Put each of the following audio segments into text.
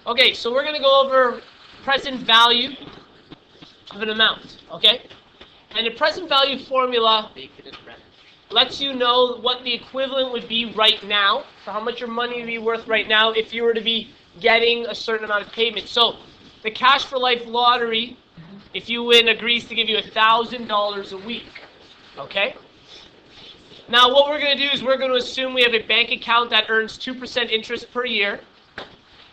Okay, so we're going to go over present value of an amount, okay? And the present value formula lets you know what the equivalent would be right now, so how much your money would be worth right now if you were to be getting a certain amount of payment. So the Cash for Life lottery, if you win, agrees to give you $1,000 a week, okay? Now what we're going to do is we're going to assume we have a bank account that earns 2% interest per year.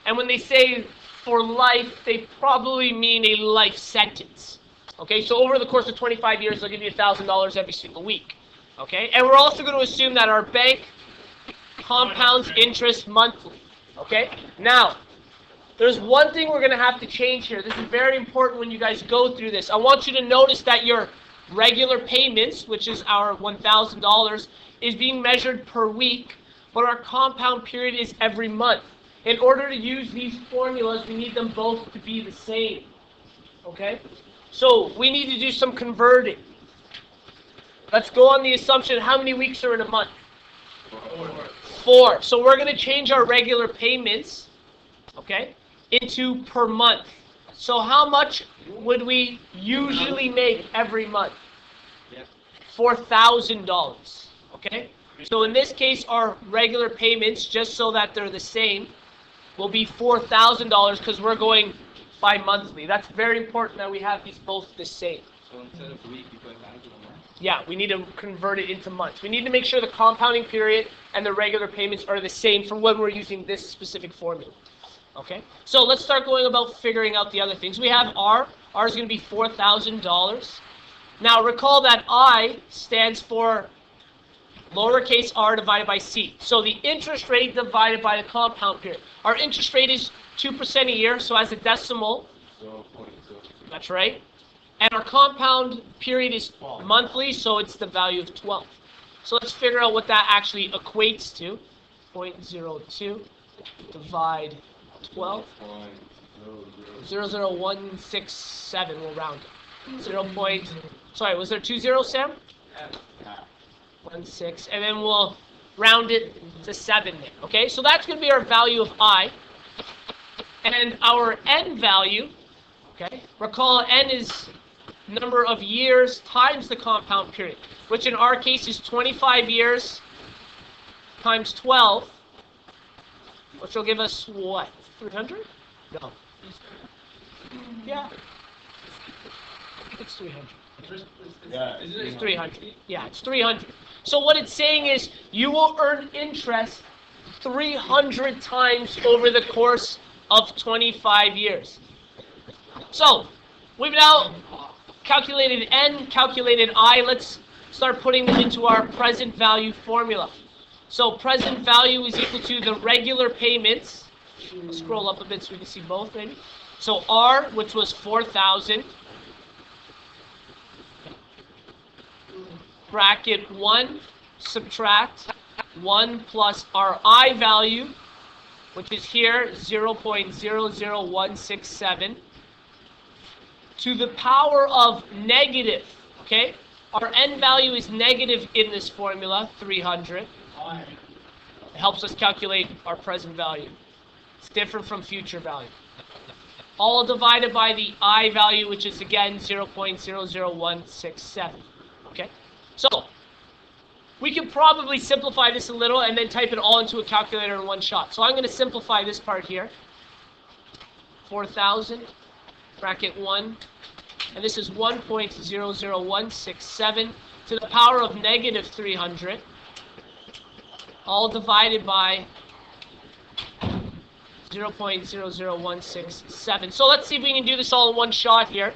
And when they say for life, they probably mean a life sentence. Okay, so over the course of 25 years, they'll give you $1,000 every single week. Okay, and we're also going to assume that our bank compounds interest monthly. Okay, now, there's one thing we're going to have to change here. This is very important when you guys go through this. I want you to notice that your regular payments, which is our $1,000, is being measured per week, but our compound period is every month. In order to use these formulas, we need them both to be the same. Okay? So, we need to do some converting. Let's go on the assumption, how many weeks are in a month? 4. So, we're going to change our regular payments, okay, into per month. So, how much would we usually make every month? $4,000. Okay? So, in this case, our regular payments, just so that they're the same, will be $4,000 because we're going bi-monthly. That's very important that we have these both the same. So instead of week, you put $1,000 a month? Yeah, we need to convert it into months. We need to make sure the compounding period and the regular payments are the same for when we're using this specific formula. Okay? So let's start going about figuring out the other things. We have R. R is going to be $4,000. Now recall that I stands for lowercase r divided by c. So the interest rate divided by the compound period. Our interest rate is 2% a year, so as a decimal, 0.02. that's right. And our compound period is monthly, so it's the value of 12. So let's figure out what that actually equates to. 0.02 divide 12. 0.00167, we'll round it. Sorry, was there 2 zeros, Sam? 1.6, and then we'll round it to 7 there. Okay, so that's going to be our value of I. And our N value, okay, recall N is number of years times the compound period, which in our case is 25 years times 12, which will give us what? 300? No. Yeah. It's 300. It's 300. Yeah, it's 300. So what it's saying is you will earn interest 300 times over the course of 25 years. So we've now calculated N, calculated I. Let's start putting them into our present value formula. So present value is equal to the regular payments. I'll scroll up a bit so we can see both maybe. So R, which was 4,000. Bracket 1, subtract 1 plus our I value, which is here 0.00167, to the power of negative, okay? Our N value is negative in this formula, 300. It helps us calculate our present value. It's different from future value. All divided by the I value, which is again 0.00167, okay? So, we can probably simplify this a little and then type it all into a calculator in one shot. So I'm going to simplify this part here. 4,000, bracket 1, and this is 1.00167 to the power of negative 300, all divided by 0.00167. So let's see if we can do this all in one shot here.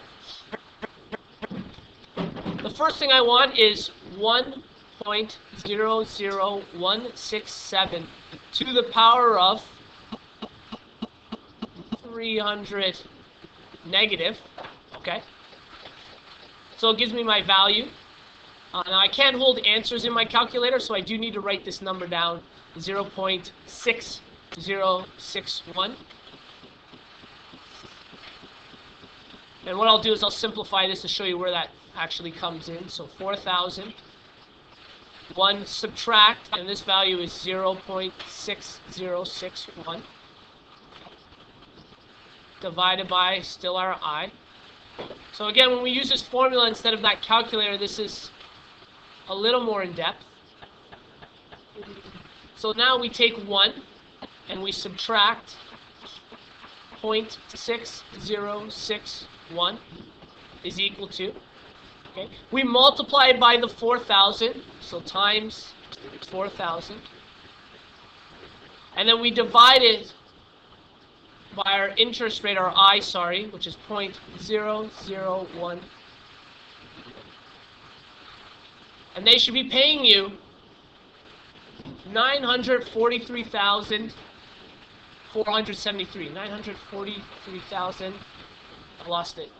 The first thing I want is 1.00167 to the power of 300 negative, okay? So it gives me my value. Now I can't hold answers in my calculator, so I do need to write this number down, 0.6061. And what I'll do is I'll simplify this to show you where that actually comes in. So 4,000, 1 subtract, and this value is 0.6061. divided by still our I. So again, when we use this formula instead of that calculator, this is a little more in depth. So now we take 1 and we subtract 0.6061 is equal to, okay? We multiply it by the 4,000, so times 4,000. And then we divide it by our interest rate, our I, which is 0.001. And they should be paying you $943,473. 943,000. I lost it.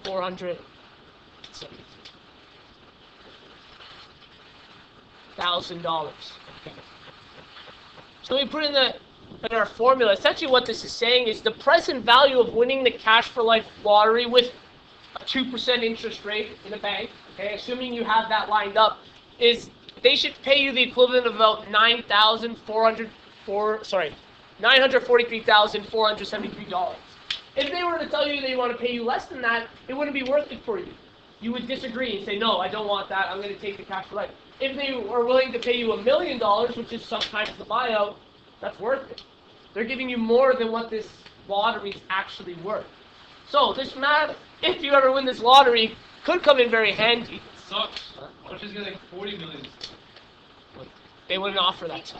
473,000 dollars. Okay. So we put in our formula. Essentially, what this is saying is the present value of winning the Cash for Life lottery with a 2% interest rate in a bank. Okay, assuming you have that lined up, is they should pay you the equivalent of about $943,473. If they were to tell you they want to pay you less than that, it wouldn't be worth it for you. You would disagree and say, no, I don't want that, I'm going to take the Cash for Life. If they are willing to pay you $1 million, which is sometimes the buyout, that's worth it. They're giving you more than what this lottery is actually worth. So this math, if you ever win this lottery, could come in very handy. Sucks. What if she's getting 40 million? They wouldn't offer that.